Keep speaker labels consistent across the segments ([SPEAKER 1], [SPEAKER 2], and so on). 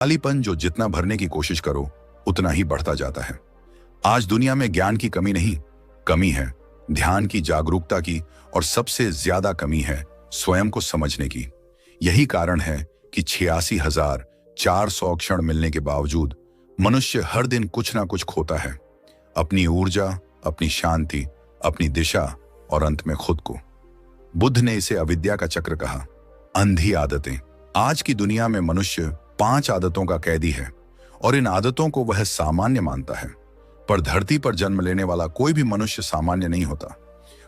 [SPEAKER 1] खालीपन जो जितना भरने की कोशिश करो उतना ही बढ़ता जाता है। आज दुनिया में ज्ञान की कमी नहीं, कमी है ध्यान की, जागरूकता की, और सबसे ज्यादा कमी है स्वयं को समझने की। यही कारण है कि 86,400 क्षण मिलने के बावजूद मनुष्य हर दिन कुछ ना कुछ खोता है, अपनी ऊर्जा, अपनी शांति, अपनी दिशा और अंत में खुद को। बुद्ध ने इसे अविद्या का चक्र कहा, अंधी आदतें। आज की दुनिया में मनुष्य 5 आदतों का कैदी है और इन आदतों को वह सामान्य मानता है। पर धरती पर जन्म लेने वाला कोई भी मनुष्य सामान्य नहीं होता।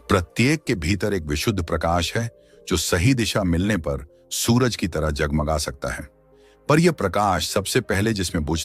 [SPEAKER 1] प्रत्येक के भीतर एक विशुद्ध प्रकाश है जो सही दिशा मिलने पर सूरज की तरह जगमगा सकता है। पर यह प्रकाश सबसे पहले जिसमें बुझ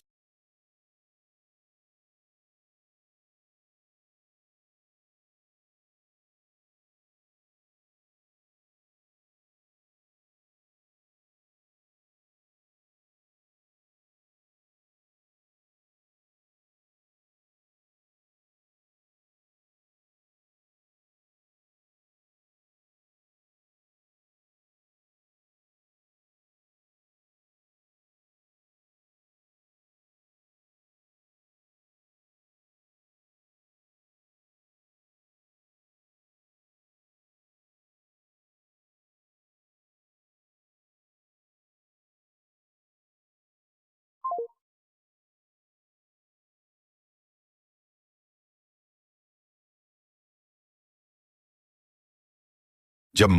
[SPEAKER 1] जब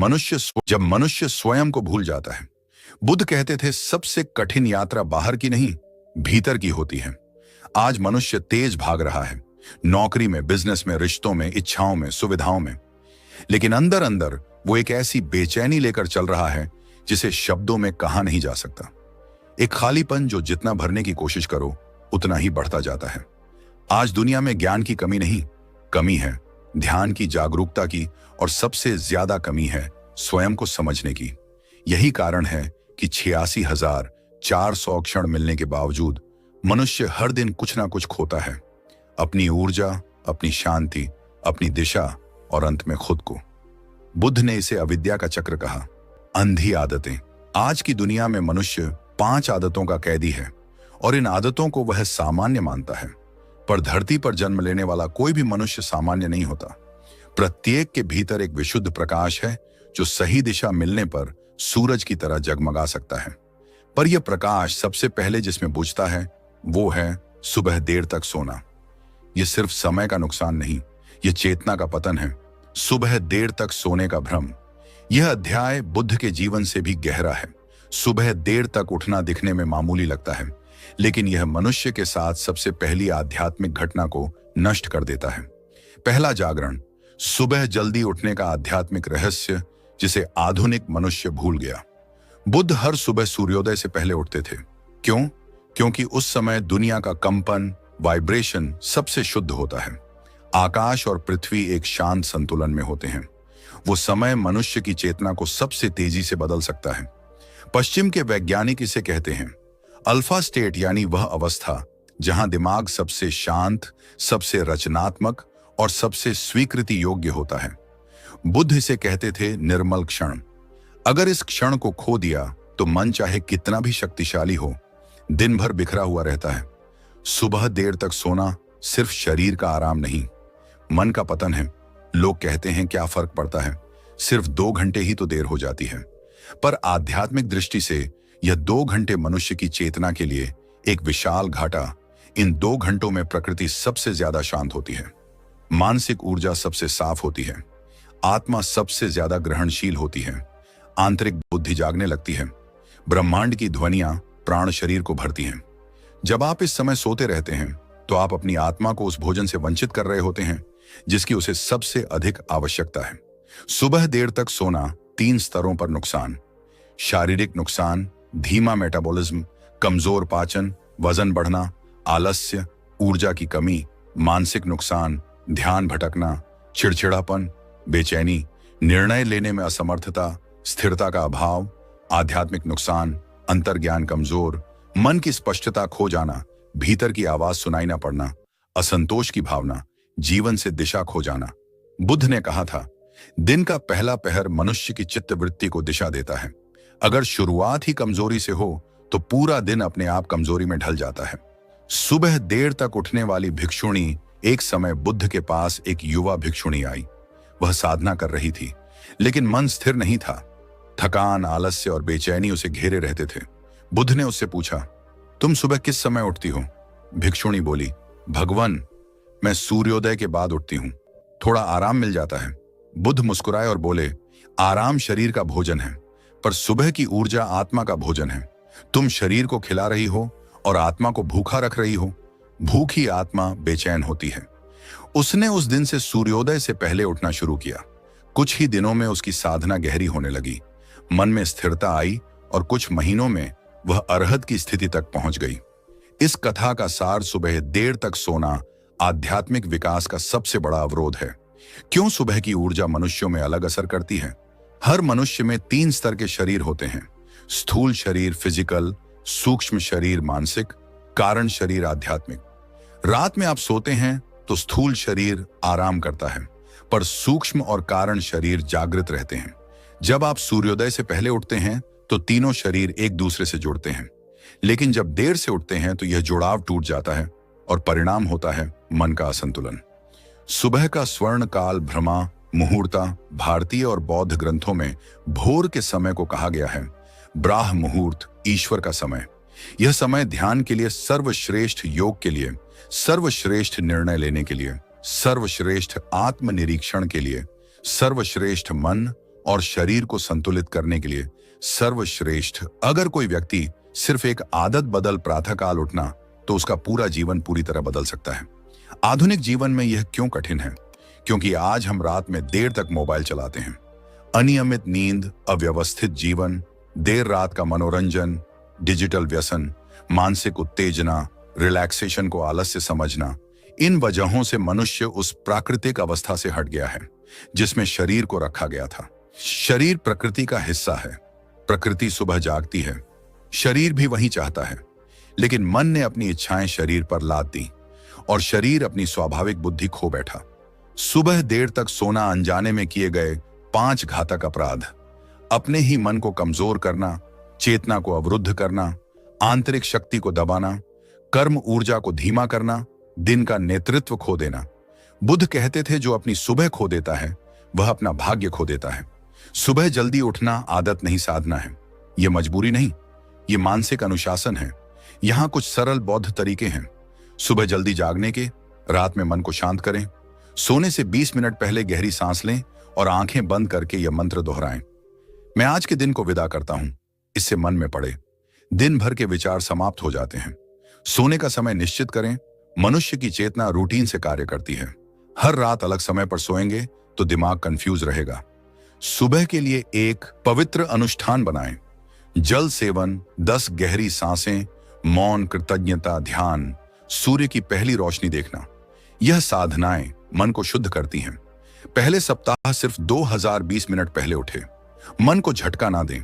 [SPEAKER 1] मनुष्य स्वयं को भूल जाता है। बुद्ध कहते थे सबसे कठिन यात्रा बाहर की नहीं, भीतर की होती है। आज मनुष्य तेज भाग रहा है, नौकरी में, बिजनेस में, रिश्तों में, इच्छाओं में, सुविधाओं में, लेकिन अंदर अंदर वो एक ऐसी बेचैनी लेकर चल रहा है जिसे शब्दों में कहा नहीं जा सकता। एक खालीपन जो जितना भरने की कोशिश करो उतना ही बढ़ता जाता है। आज दुनिया में ज्ञान की कमी नहीं, कमी है ध्यान की, जागरूकता की, और सबसे ज्यादा कमी है स्वयं को समझने की। यही कारण है कि 86,400 क्षण मिलने के बावजूद मनुष्य हर दिन कुछ ना कुछ खोता है, अपनी ऊर्जा, अपनी शांति, अपनी दिशा और अंत में खुद को। बुद्ध ने इसे अविद्या का चक्र कहा, अंधी आदतें। आज की दुनिया में मनुष्य 5 आदतों का कैदी है और इन आदतों को वह सामान्य मानता है। पर धरती पर जन्म लेने वाला कोई भी मनुष्य सामान्य नहीं होता। प्रत्येक के भीतर एक विशुद्ध प्रकाश है जो सही दिशा मिलने पर सूरज की तरह जगमगा सकता है। पर यह प्रकाश सबसे पहले जिसमें बुझता है वो है सुबह देर तक सोना। यह सिर्फ समय का नुकसान नहीं, यह चेतना का पतन है। सुबह देर तक सोने का भ्रम। यह अध्याय बुद्ध के जीवन से भी गहरा है। सुबह देर तक उठना दिखने में मामूली लगता है, लेकिन यह मनुष्य के साथ सबसे पहली आध्यात्मिक घटना को नष्ट कर देता है। पहला जागरण, सुबह जल्दी उठने का आध्यात्मिक रहस्य जिसे आधुनिक मनुष्य भूल गया। बुद्ध हर सुबह सूर्योदय से पहले उठते थे। क्यों? क्योंकि उस समय दुनिया का कंपन, वाइब्रेशन सबसे शुद्ध होता है। आकाश और पृथ्वी एक शांत संतुलन में होते हैं। वो समय मनुष्य की चेतना को सबसे तेजी से बदल सकता है। पश्चिम के वैज्ञानिक इसे कहते हैं अल्फा स्टेट, यानी वह अवस्था जहां दिमाग सबसे शांत, सबसे रचनात्मक और सबसे स्वीकृति योग्य होता है। बुद्ध इसे कहते थे निर्मल क्षण। अगर इस क्षण को खो दिया तो मन चाहे कितना भी शक्तिशाली हो, दिन भर बिखरा हुआ रहता है। सुबह देर तक सोना सिर्फ शरीर का आराम नहीं, मन का पतन है। लोग कहते हैं क्या फर्क पड़ता है, सिर्फ 2 घंटे ही तो देर हो जाती है। पर आध्यात्मिक दृष्टि से यह 2 घंटे मनुष्य की चेतना के लिए एक विशाल घाटा। इन 2 घंटों में प्रकृति सबसे ज्यादा शांत होती है, मानसिक ऊर्जा सबसे साफ होती है, आत्मा सबसे ज्यादा ग्रहणशील होती है, आंतरिक बुद्धि जागने लगती है, ब्रह्मांड की ध्वनियां प्राण शरीर को भरती हैं। जब आप इस समय सोते रहते हैं तो आप अपनी आत्मा को उस भोजन से वंचित कर रहे होते हैं जिसकी उसे सबसे अधिक आवश्यकता है। सुबह देर तक सोना 3 स्तरों पर नुकसान। शारीरिक नुकसान, धीमा मेटाबॉलिज्म, कमजोर पाचन, वजन बढ़ना, आलस्य, ऊर्जा की कमी। मानसिक नुकसान, ध्यान भटकना, चिड़चिड़ापन, बेचैनी, निर्णय लेने में असमर्थता, स्थिरता का अभाव। आध्यात्मिक नुकसान, अंतर्ज्ञान कमजोर, मन की स्पष्टता खो जाना, भीतर की आवाज सुनाई ना पड़ना, असंतोष की भावना, जीवन से दिशा खो जाना। बुद्ध ने कहा था दिन का पहला पहर मनुष्य की चित्तवृत्ति को दिशा देता है। अगर शुरुआत ही कमजोरी से हो तो पूरा दिन अपने आप कमजोरी में ढल जाता है। सुबह देर तक उठने वाली भिक्षुणी एक समय बुद्ध के पास एक युवा भिक्षुणी आई। वह साधना कर रही थी, लेकिन मन स्थिर नहीं था। थकान, आलस्य और बेचैनी उसे घेरे रहते थे। बुद्ध ने उससे पूछा, तुम सुबह किस समय उठती हो? भिक्षुणी बोली, भगवान, मैं सूर्योदय के बाद उठती हूं, थोड़ा आराम मिल जाता है। बुद्ध मुस्कुराए और बोले, आराम शरीर का भोजन है, पर सुबह की ऊर्जा आत्मा का भोजन है। तुम शरीर को खिला रही हो और आत्मा को भूखा रख रही हो। भूखी आत्मा बेचैन होती है। उसने उस दिन से सूर्योदय से पहले उठना शुरू किया। कुछ ही दिनों में उसकी साधना गहरी होने लगी। मन में स्थिरता आई और कुछ महीनों में वह अरहत की स्थिति तक पहुंच गई। इस कथा का सार, सुबह देर तक सोना आध्यात्मिक विकास का सबसे बड़ा अवरोध है। क्यों सुबह की ऊर्जा मनुष्यों में अलग असर करती है? हर मनुष्य में 3 स्तर के शरीर होते हैं। स्थूल शरीर फिजिकल, सूक्ष्म शरीर मानसिक, कारण शरीर आध्यात्मिक। रात में आप सोते हैं तो स्थूल शरीर आराम करता है, पर सूक्ष्म और कारण शरीर जागृत रहते हैं। जब आप सूर्योदय से पहले उठते हैं तो तीनों शरीर एक दूसरे से जुड़ते हैं, लेकिन जब देर से उठते हैं तो यह जुड़ाव टूट जाता है और परिणाम होता है मन का असंतुलन। सुबह का स्वर्ण काल भ्रमा मुहूर्ता भारतीय और बौद्ध ग्रंथों में भोर के समय को कहा गया है। ब्राह्म मुहूर्त ईश्वर का समय। यह समय ध्यान के लिए, सर्वश्रेष्ठ योग के लिए, सर्वश्रेष्ठ निर्णय लेने के लिए, सर्वश्रेष्ठ आत्मनिरीक्षण के लिए, सर्वश्रेष्ठ मन और शरीर को संतुलित करने के लिए, सर्वश्रेष्ठ। अगर कोई व्यक्ति सिर्फ एक आदत बदल प्रातःकाल उठना, तो उसका पूरा जीवन पूरी तरह बदल सकता है। आधुनिक जीवन में यह क्यों कठिन है? क्योंकि आज हम रात में देर तक मोबाइल चलाते हैं। अनियमित नींद, अव्यवस्थित जीवन, देर रात का मनोरंजन, डिजिटल व्यसन, मानसिक उत्तेजना, रिलैक्सेशन को आलस्य समझना, इन वजहों से मनुष्य उस प्राकृतिक अवस्था से हट गया है जिसमें शरीर को रखा गया था। शरीर प्रकृति का हिस्सा है। प्रकृति सुबह जागती है, शरीर भी वही चाहता है, लेकिन मन ने अपनी इच्छाएं शरीर पर लाद दी और शरीर अपनी स्वाभाविक बुद्धि खो बैठा। सुबह देर तक सोना अनजाने में किए गए 5 घातक अपराध। अपने ही मन को कमजोर करना, चेतना को अवरुद्ध करना, आंतरिक शक्ति को दबाना, कर्म ऊर्जा को धीमा करना, दिन का नेतृत्व खो देना। बुद्ध कहते थे, जो अपनी सुबह खो देता है वह अपना भाग्य खो देता है। सुबह जल्दी उठना आदत नहीं, साधना है। यह मजबूरी नहीं, यह मानसिक अनुशासन है। यहां कुछ सरल बौद्ध तरीके हैं। सुबह जल्दी जागने के, रात में मन को शांत करें। सोने से 20 मिनट पहले गहरी सांस लें और आंखें बंद करके यह मंत्र दोहराएं। मैं आज के दिन को विदा करता हूं। इससे मन में पड़े, दिन भर के विचार समाप्त हो जाते हैं। सोने का समय निश्चित करें। मनुष्य की चेतना रूटीन से कार्य करती है। हर रात अलग समय पर सोएंगे तो दिमाग कंफ्यूज रहेगा। सुबह के लिए एक पवित्र अनुष्ठान बनाएं। जल सेवन, 10 गहरी सांसें, मौन, कृतज्ञता, ध्यान, सूर्य की पहली रोशनी देखना। यह साधनाएं मन को शुद्ध करती हैं। पहले सप्ताह सिर्फ 2020 मिनट पहले उठे। मन को झटका ना दें।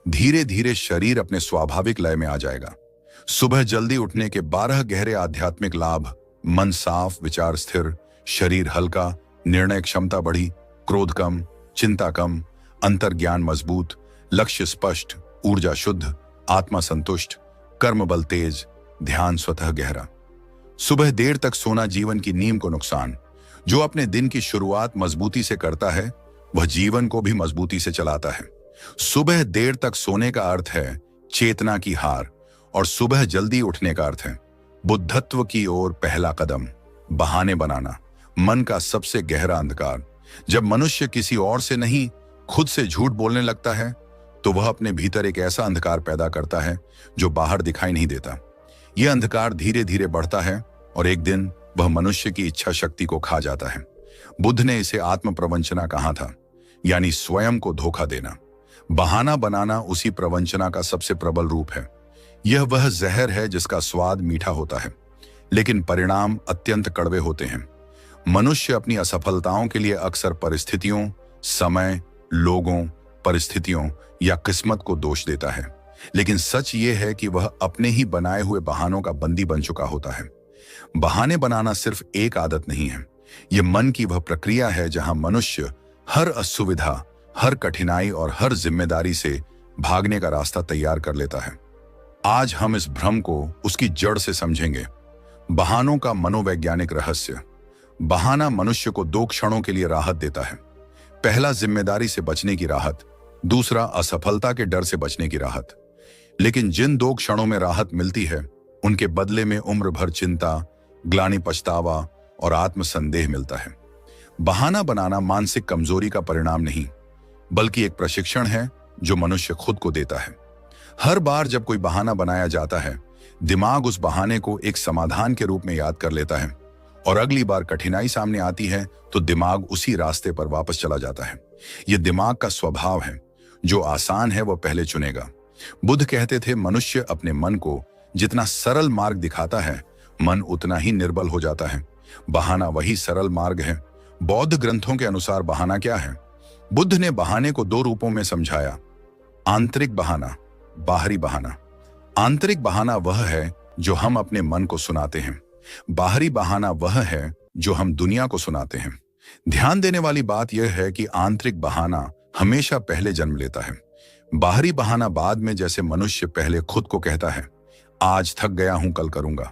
[SPEAKER 1] धीरे धीरे शरीर अपने स्वाभाविक लय में आ जाएगा। सुबह जल्दी उठने के 12 गहरे आध्यात्मिक लाभ। मन साफ, विचार स्थिर, शरीर हल्का, निर्णय क्षमता बढ़ी, क्रोध कम, चिंता कम, अंतर्ज्ञान मजबूत, लक्ष्य स्पष्ट, ऊर्जा शुद्ध, आत्मा संतुष्ट, कर्म बल तेज, ध्यान स्वतः गहरा। सुबह देर तक सोना जीवन की नींव को नुकसान। जो अपने दिन की शुरुआत मजबूती से करता है वह जीवन को भी मजबूती से चलाता है। सुबह देर तक सोने का अर्थ है चेतना की हार, और सुबह जल्दी उठने का अर्थ है बुद्धत्व की ओर पहला कदम। बहाने बनाना मन का सबसे गहरा अंधकार। जब मनुष्य किसी और से नहीं, खुद से झूठ बोलने लगता है तो वह अपने भीतर एक ऐसा अंधकार पैदा करता है जो बाहर दिखाई नहीं देता। यह अंधकार धीरे धीरे बढ़ता है और एक दिन वह मनुष्य की इच्छा शक्ति को खा जाता है। बुद्ध ने इसे आत्म प्रवंचना कहा था, यानी स्वयं को धोखा देना। बहाना बनाना उसी प्रवंचना का सबसे प्रबल रूप है। यह वह जहर है जिसका स्वाद मीठा होता है, लेकिन परिणाम अत्यंत कड़वे होते हैं। मनुष्य अपनी असफलताओं के लिए अक्सर परिस्थितियों, समय, लोगों, परिस्थितियों या किस्मत को दोष देता है, लेकिन सच ये है कि वह अपने ही बनाए हुए बहानों का बंदी बन चुका होता है। बहाने बनाना सिर्फ एक आदत नहीं है, यह मन की वह प्रक्रिया है जहां मनुष्य हर असुविधा, हर कठिनाई और हर जिम्मेदारी से भागने का रास्ता तैयार कर लेता है। आज हम इस भ्रम को उसकी जड़ से समझेंगे। बहानों का मनोवैज्ञानिक रहस्य। बहाना मनुष्य को दो क्षणों के लिए राहत देता है। पहला, जिम्मेदारी से बचने की राहत। दूसरा, असफलता के डर से बचने की राहत। लेकिन जिन दो क्षणों में राहत मिलती है, उनके बदले में उम्र भर चिंता, ग्लानि, पछतावा और आत्मसंदेह मिलता है। बहाना बनाना मानसिक कमजोरी का परिणाम नहीं, बल्कि एक प्रशिक्षण है जो मनुष्य खुद को देता है। हर बार जब कोई बहाना बनाया जाता है, दिमाग उस बहाने को एक समाधान के रूप में याद कर लेता है, और अगली बार कठिनाई सामने आती है तो दिमाग उसी रास्ते पर वापस चला जाता है। यह दिमाग का स्वभाव है। जो आसान है वह पहले चुनेगा। बुद्ध कहते थे, मनुष्य अपने मन को जितना सरल मार्ग दिखाता है, मन उतना ही निर्बल हो जाता है। बहाना वही सरल मार्ग है। बौद्ध ग्रंथों के अनुसार बहाना क्या है? बुद्ध ने बहाने को दो रूपों में समझाया: आंतरिक बहाना, बाहरी बहाना। आंतरिक बहाना वह है जो हम अपने मन को सुनाते हैं। बाहरी बहाना वह है जो हम दुनिया को सुनाते हैं। ध्यान देने वाली बात यह है कि आंतरिक बहाना हमेशा पहले जन्म लेता है। बाहरी बहाना बाद में, जैसे मनुष्य पहले खुद को कहता है, आज थक गया हूं, कल करूंगा,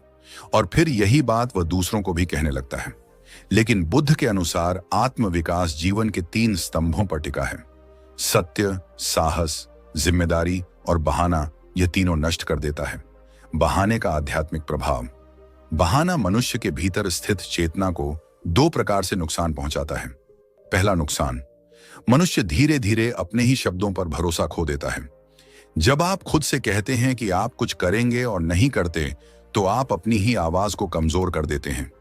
[SPEAKER 1] और फिर यही बात वह दूसरों को भी कहने लगता है। लेकिन बुद्ध के अनुसार आत्मविकास जीवन के 3 स्तंभों पर टिका है: सत्य, साहस, जिम्मेदारी और बहाना। यह तीनों नष्ट कर देता है। बहाने का आध्यात्मिक प्रभाव। बहाना मनुष्य के भीतर स्थित चेतना को 2 प्रकार से नुकसान पहुंचाता है। पहला नुकसान, मनुष्य धीरे धीरे अपने ही शब्दों पर भरोसा खो देता है। जब आप खुद से कहते हैं कि आप कुछ करेंगे और नहीं करते, तो आप अपनी ही आवाज को कमजोर कर देते हैं।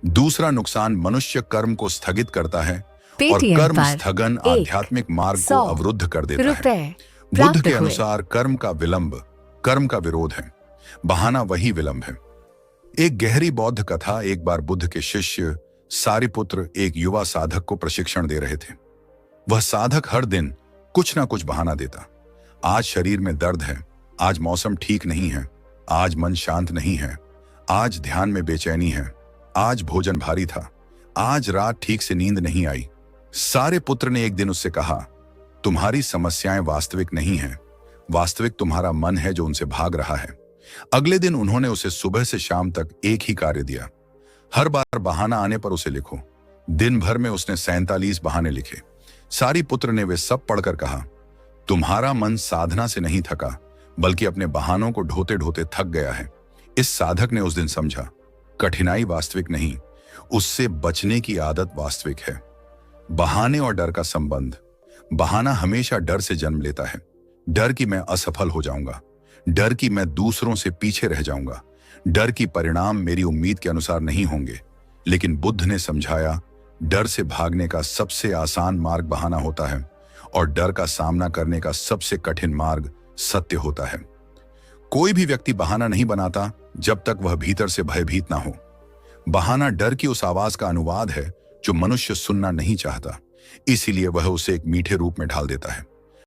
[SPEAKER 1] दूसरा नुकसान, मनुष्य कर्म को स्थगित करता है, और कर्म स्थगन आध्यात्मिक मार्ग को अवरुद्ध कर देता है। बुद्ध के अनुसार कर्म का विलंब कर्म का विरोध है। बहाना वही विलंब है। एक गहरी बौद्ध कथा। एक बार बुद्ध के शिष्य सारिपुत्र एक युवा साधक को प्रशिक्षण दे रहे थे। वह साधक हर दिन कुछ ना कुछ बहाना देता। आज शरीर में दर्द है, आज मौसम ठीक नहीं है, आज मन शांत नहीं है, आज ध्यान में बेचैनी है, आज भोजन भारी था, आज रात ठीक से नींद नहीं आई। सारिपुत्र ने एक दिन उससे कहा, तुम्हारी समस्याएं वास्तविक नहीं हैं, वास्तविक तुम्हारा मन है जो उनसे भाग रहा है। अगले दिन उन्होंने उसे सुबह से शाम तक एक ही कार्य दिया। हर बार बहाना आने पर उसे लिखो। दिन भर में उसने 47 बहाने लिखे। सारिपुत्र ने वे सब पढ़कर कहा, तुम्हारा मन साधना से नहीं थका, बल्कि अपने बहानों को ढोते ढोते थक गया है। इस साधक ने उस दिन समझा, कठिनाई वास्तविक नहीं, उससे बचने की आदत वास्तविक है। बहाने और डर का संबंध। बहाना हमेशा डर से जन्म लेता है। डर कि मैं असफल हो जाऊंगा, डर कि मैं दूसरों से पीछे रह जाऊंगा, डर कि परिणाम मेरी उम्मीद के अनुसार नहीं होंगे। लेकिन बुद्ध ने समझाया, डर से भागने का सबसे आसान मार्ग बहाना होता है, और डर का सामना करने का सबसे कठिन मार्ग सत्य होता है। कोई भी व्यक्ति बहाना नहीं बनाता जब तक वह भीतर से भयभीत ना हो। बहाना डर की उस आवाज का अनुवाद है जो मनुष्य सुनना नहीं चाहता, इसीलिए वह उसे एक मीठे रूप में ढाल देता है।